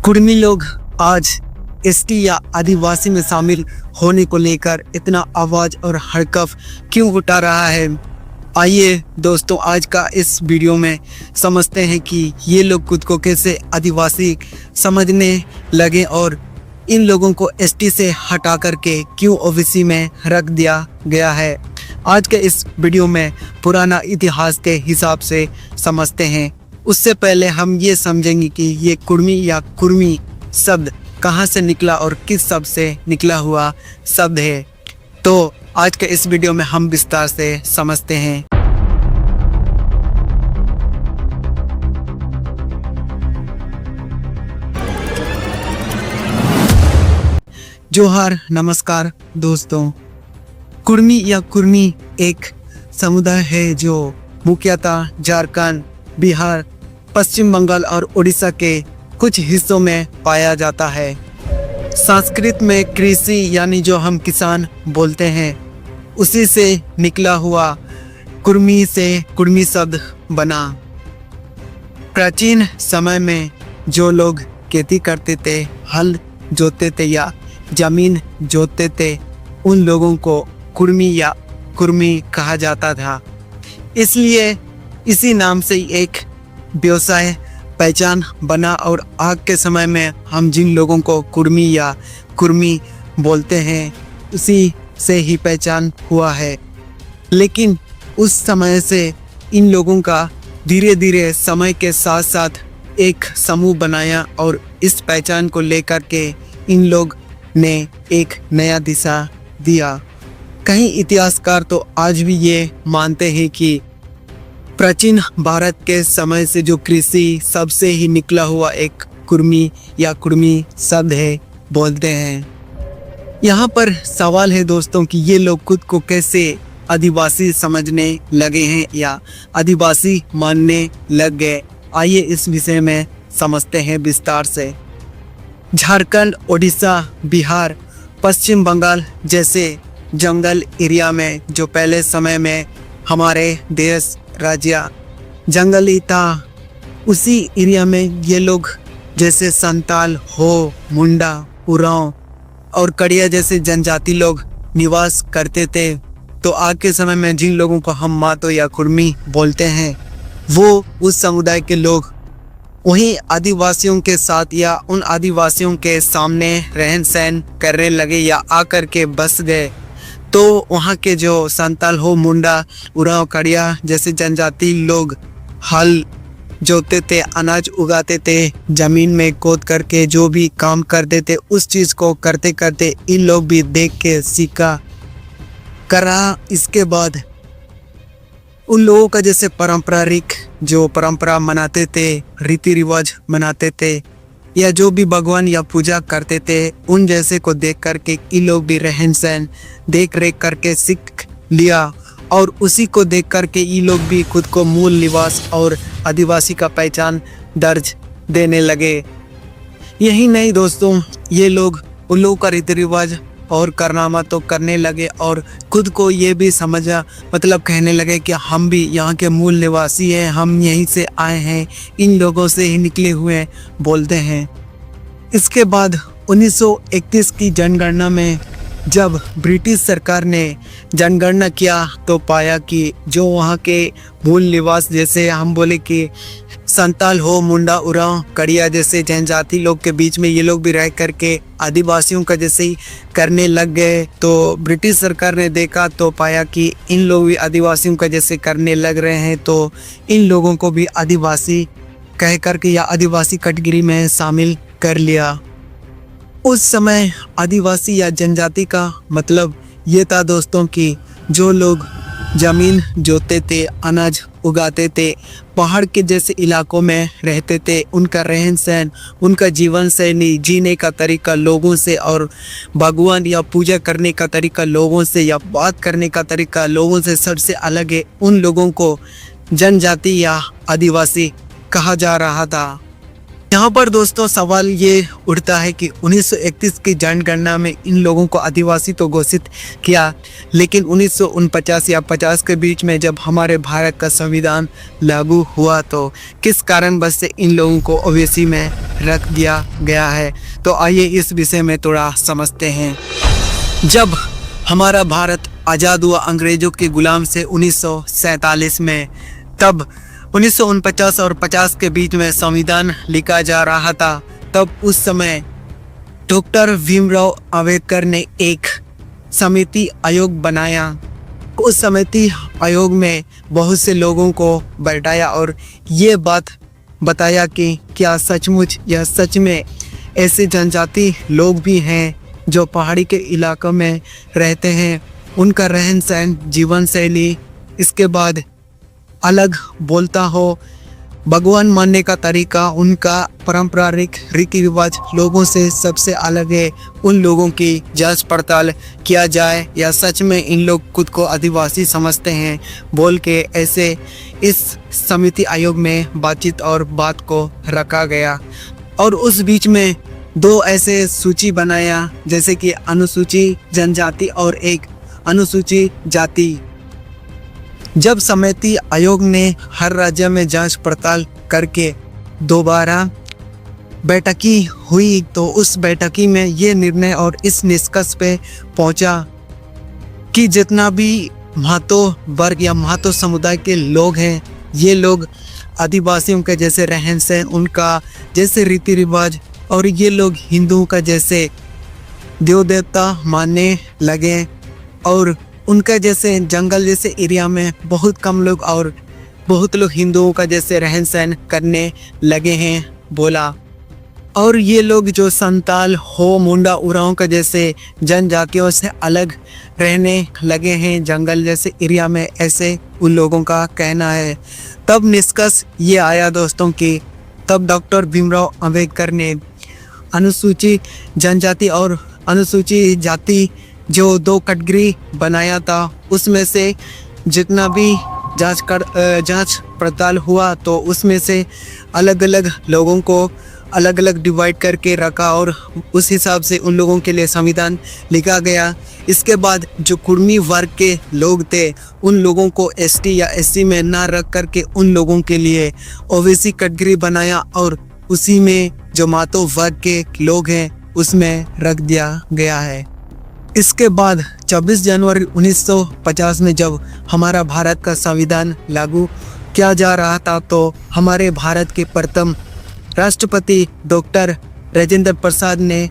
कुर्मी लोग आज एसटी या आदिवासी में शामिल होने को लेकर इतना आवाज और हड़कंप क्यों उठा रहा है। आइए दोस्तों, आज का इस वीडियो में समझते हैं कि ये लोग खुद को कैसे आदिवासी समझने लगे और इन लोगों को एसटी से हटा करके क्यों ओबीसी में रख दिया गया है। आज के इस वीडियो में पुराना इतिहास के हिसाब से समझते हैं। उससे पहले हम ये समझेंगे कि ये कुर्मी या कुर्मी शब्द कहाँ से निकला और किस शब्द से निकला हुआ शब्द है। तो आज के इस वीडियो में हम विस्तार से समझते हैं। जोहार, नमस्कार दोस्तों। कुर्मी या कुर्मी एक समुदाय है जो मुख्यतः झारखंड, बिहार, पश्चिम बंगाल और उड़ीसा के कुछ हिस्सों में पाया जाता है। संस्कृत में कृषि यानी जो हम किसान बोलते हैं उसी से निकला हुआ कुर्मी से कुर्मी शब्द बना। प्राचीन समय में जो लोग खेती करते थे, हल जोतते थे या जमीन जोतते थे, उन लोगों को कुर्मी या कुर्मी कहा जाता था। इसलिए इसी नाम से एक व्यवसाय पहचान बना और आज के समय में हम जिन लोगों को कुर्मी या कुर्मी बोलते हैं उसी से ही पहचान हुआ है। लेकिन उस समय से इन लोगों का धीरे धीरे समय के साथ साथ एक समूह बनाया और इस पहचान को लेकर के इन लोग ने एक नया दिशा दिया। कई इतिहासकार तो आज भी ये मानते हैं कि प्राचीन भारत के समय से जो कृषि सबसे ही निकला हुआ एक कुर्मी या कुर्मी शब्द है बोलते हैं। यहाँ पर सवाल है दोस्तों कि ये लोग खुद को कैसे आदिवासी समझने लगे हैं या आदिवासी मानने लग गए। आइए इस विषय में समझते हैं विस्तार से। झारखंड, उड़ीसा, बिहार, पश्चिम बंगाल जैसे जंगल एरिया में जो पहले समय में हमारे देश राज्य जंगली था, उसी एरिया में ये लोग जैसे संताल, हो, मुंडा, उरांव और कड़िया जैसे जनजाति लोग निवास करते थे। तो आज के समय में जिन लोगों को हम मातो या कुर्मी बोलते हैं वो उस समुदाय के लोग वहीं आदिवासियों के साथ या उन आदिवासियों के सामने रहन सहन करने लगे या आकर के बस गए। तो वहाँ के जो संताल, हो, मुंडा, उरांव, कड़िया जैसे जनजाति लोग हल जोतते थे, अनाज उगाते थे, जमीन में खोद करके जो भी काम करते थे उस चीज़ को करते करते इन लोग भी देख के सीखा करा। इसके बाद उन लोगों का जैसे पारंपरिक जो परंपरा मनाते थे, रीति रिवाज मनाते थे या जो भी भगवान या पूजा करते थे, उन जैसे को देख करके इन लोग भी रहन सहन देख रेख करके सीख लिया और उसी को देख करके ये लोग भी खुद को मूल निवास और आदिवासी का पहचान दर्ज देने लगे। यही नहीं दोस्तों, ये लोग उन लोगों का रीति रिवाज और कारनामा तो करने लगे और खुद को ये भी समझा, मतलब कहने लगे कि हम भी यहाँ के मूल निवासी हैं, हम यहीं से आए हैं, इन लोगों से ही निकले हुए बोलते हैं। इसके बाद 1931 की जनगणना में जब ब्रिटिश सरकार ने जनगणना किया तो पाया कि जो वहाँ के मूल निवास जैसे हम बोले कि संताल, हो, मुंडा, उरांव, कड़िया जैसे जनजाति लोग के बीच में ये लोग भी रह करके आदिवासियों का जैसे ही करने लग गए। तो ब्रिटिश सरकार ने देखा तो पाया कि इन लोग भी आदिवासियों का जैसे करने लग रहे हैं, तो इन लोगों को भी आदिवासी कह करके या आदिवासी कैटेगरी में शामिल कर लिया। उस समय आदिवासी या जनजाति का मतलब ये था दोस्तों कि जो लोग जमीन जोतते थे, अनाज उगाते थे, पहाड़ के जैसे इलाकों में रहते थे, उनका रहन सहन, उनका जीवन शैली, जीने का तरीका लोगों से और भगवान या पूजा करने का तरीका लोगों से या बात करने का तरीका लोगों से सबसे अलग है। उन लोगों को जनजाति या आदिवासी कहा जा रहा था। यहाँ पर दोस्तों सवाल ये उठता है कि 1931 की जनगणना में इन लोगों को आदिवासी तो घोषित किया, लेकिन 1949 या 50 के बीच में जब हमारे भारत का संविधान लागू हुआ तो किस कारणवश से इन लोगों को ओबीसी में रख दिया गया है। तो आइए इस विषय में थोड़ा समझते हैं। जब हमारा भारत आज़ाद हुआ अंग्रेजों के गुलाम से 1947 में, तब 1949 और 50 के बीच में संविधान लिखा जा रहा था। तब उस समय डॉक्टर भीमराव अंबेडकर ने एक समिति आयोग बनाया। उस समिति आयोग में बहुत से लोगों को बैठाया और ये बात बताया कि क्या सचमुच या सच में ऐसे जनजाति लोग भी हैं जो पहाड़ी के इलाकों में रहते हैं, उनका रहन सहन, जीवन शैली, इसके बाद अलग बोलता हो, भगवान मानने का तरीका, उनका पारंपरिक रीति रिवाज लोगों से सबसे अलग है। उन लोगों की जांच पड़ताल किया जाए या सच में इन लोग खुद को आदिवासी समझते हैं बोल के ऐसे इस समिति आयोग में बातचीत और बात को रखा गया। और उस बीच में दो ऐसे सूची बनाया, जैसे कि अनुसूची जनजाति और एक अनुसूची जाति। जब समिति आयोग ने हर राज्य में जांच पड़ताल करके दोबारा बैठकी हुई तो उस बैठकी में ये निर्णय और इस निष्कर्ष पे पहुंचा कि जितना भी महतो वर्ग या महतो समुदाय के लोग हैं, ये लोग आदिवासियों के जैसे रहन सहन, उनका जैसे रीति रिवाज, और ये लोग हिंदुओं का जैसे देव देवता मानने लगे और उनका जैसे जंगल जैसे एरिया में बहुत कम लोग और बहुत लोग हिंदुओं का जैसे रहन सहन करने लगे हैं बोला। और ये लोग जो संताल हो, मुंडा, उरांव का जैसे जनजातियों से अलग रहने लगे हैं जंगल जैसे एरिया में, ऐसे उन लोगों का कहना है। तब निष्कर्ष ये आया दोस्तों कि तब डॉक्टर भीमराव अंबेडकर ने अनुसूचित जनजाति और अनुसूचित जाति जो दो कैटेगरी बनाया था, उसमें से जितना भी जांच पड़ताल हुआ तो उसमें से अलग अलग लोगों को अलग अलग डिवाइड करके रखा और उस हिसाब से उन लोगों के लिए संविधान लिखा गया। इसके बाद जो कुर्मी वर्ग के लोग थे, उन लोगों को एसटी या एससी में ना रख करके उन लोगों के लिए ओबीसी कैटेगरी बनाया और उसी में जो मातो वर्ग के लोग हैं उसमें रख दिया गया है। इसके बाद 26 जनवरी 1950 में जब हमारा भारत का संविधान लागू किया जा रहा था तो हमारे भारत के प्रथम राष्ट्रपति डॉक्टर राजेंद्र प्रसाद ने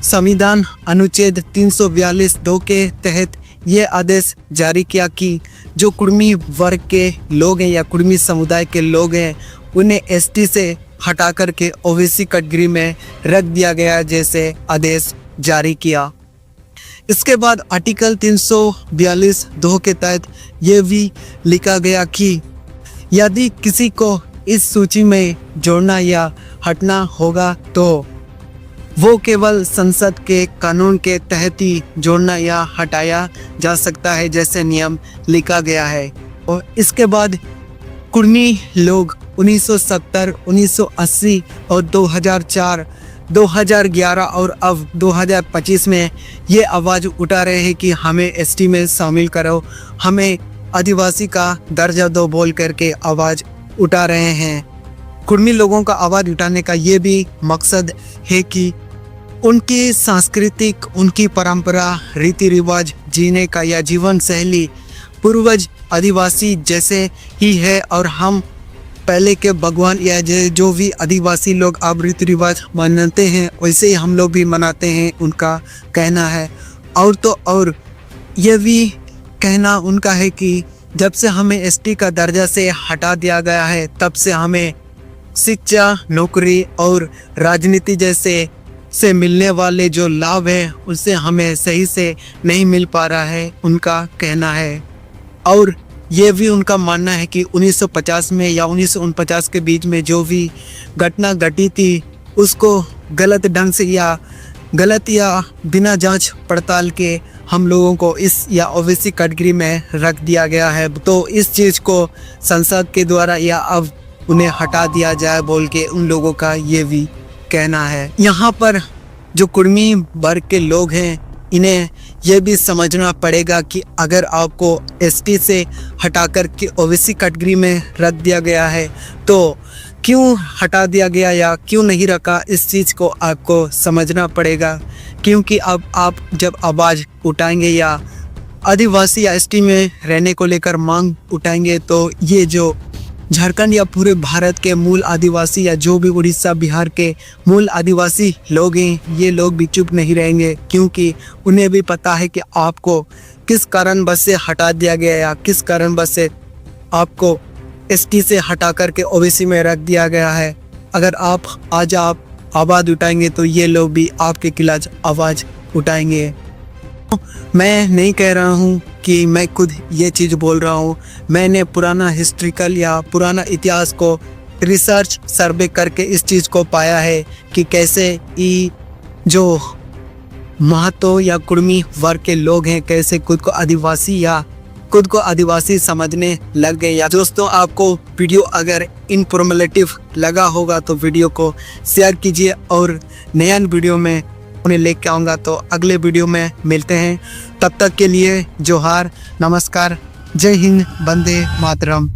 संविधान अनुच्छेद 342(2) के तहत ये आदेश जारी किया कि जो कुर्मी वर्ग के लोग हैं या कुर्मी समुदाय के लोग हैं, उन्हें एसटी से हटा करके ओबीसी कैटेगरी में रख दिया गया, जैसे आदेश जारी किया। इसके बाद आर्टिकल 342(2) के तहत ये भी लिखा गया कि यदि किसी को इस सूची में जोड़ना या हटना होगा तो वो केवल संसद के कानून के तहत ही जोड़ना या हटाया जा सकता है, जैसे नियम लिखा गया है। और इसके बाद कुर्मी लोग 1970, 1980 और 2004, 2011 और अब 2025 में ये आवाज़ उठा रहे हैं कि हमें एसटी में शामिल करो, हमें आदिवासी का दर्जा दो बोल करके आवाज़ उठा रहे हैं। कुर्मी लोगों का आवाज़ उठाने का ये भी मकसद है कि उनकी सांस्कृतिक, उनकी परंपरा, रीति रिवाज, जीने का या जीवन शैली पूर्वज आदिवासी जैसे ही है और हम पहले के भगवान या जो भी आदिवासी लोग अब रीति रिवाज मानते हैं वैसे ही हम लोग भी मनाते हैं, उनका कहना है। और तो और ये भी कहना उनका है कि जब से हमें एसटी का दर्जा से हटा दिया गया है तब से हमें शिक्षा, नौकरी और राजनीति जैसे से मिलने वाले जो लाभ हैं उससे हमें सही से नहीं मिल पा रहा है, उनका कहना है। और ये भी उनका मानना है कि 1950 में या 1949 के बीच में जो भी घटना घटी थी उसको गलत ढंग से या बिना जांच पड़ताल के हम लोगों को इस या ओबीसी कैटेगरी में रख दिया गया है। तो इस चीज़ को संसद के द्वारा या अब उन्हें हटा दिया जाए बोल के उन लोगों का ये भी कहना है। यहाँ पर जो कुर्मी वर्ग के लोग हैं, इन्हें यह भी समझना पड़ेगा कि अगर आपको एसटी से हटाकर के ओबीसी कैटेगरी में रख दिया गया है तो क्यों हटा दिया गया या क्यों नहीं रखा, इस चीज़ को आपको समझना पड़ेगा। क्योंकि अब आप जब आवाज़ उठाएंगे या आदिवासी या एसटी में रहने को लेकर मांग उठाएंगे तो ये जो झारखंड या पूरे भारत के मूल आदिवासी या जो भी उड़ीसा बिहार के मूल आदिवासी लोग हैं, ये लोग भी चुप नहीं रहेंगे, क्योंकि उन्हें भी पता है कि आपको किस कारण बस से हटा दिया गया या किस कारण बस से आपको एसटी से हटा करके ओबीसी में रख दिया गया है। अगर आज आप आवाज़ उठाएंगे तो ये लोग भी आपके खिलाफ आवाज़ उठाएंगे। मैं नहीं कह रहा हूँ कि मैं खुद ये चीज़ बोल रहा हूँ, मैंने पुराना हिस्ट्रिकल या पुराना इतिहास को रिसर्च सर्वे करके इस चीज़ को पाया है कि कैसे ये जो महतो या कुर्मी वर्ग के लोग हैं कैसे खुद को आदिवासी समझने लग गए। या दोस्तों, आपको वीडियो अगर इन्फॉर्मेटिव लगा होगा तो वीडियो को शेयर कीजिए और नया वीडियो में उन्हें लेके आऊँगा। तो अगले वीडियो में मिलते हैं, तब तक के लिए जोहार, नमस्कार, जय हिंद, वंदे मातरम।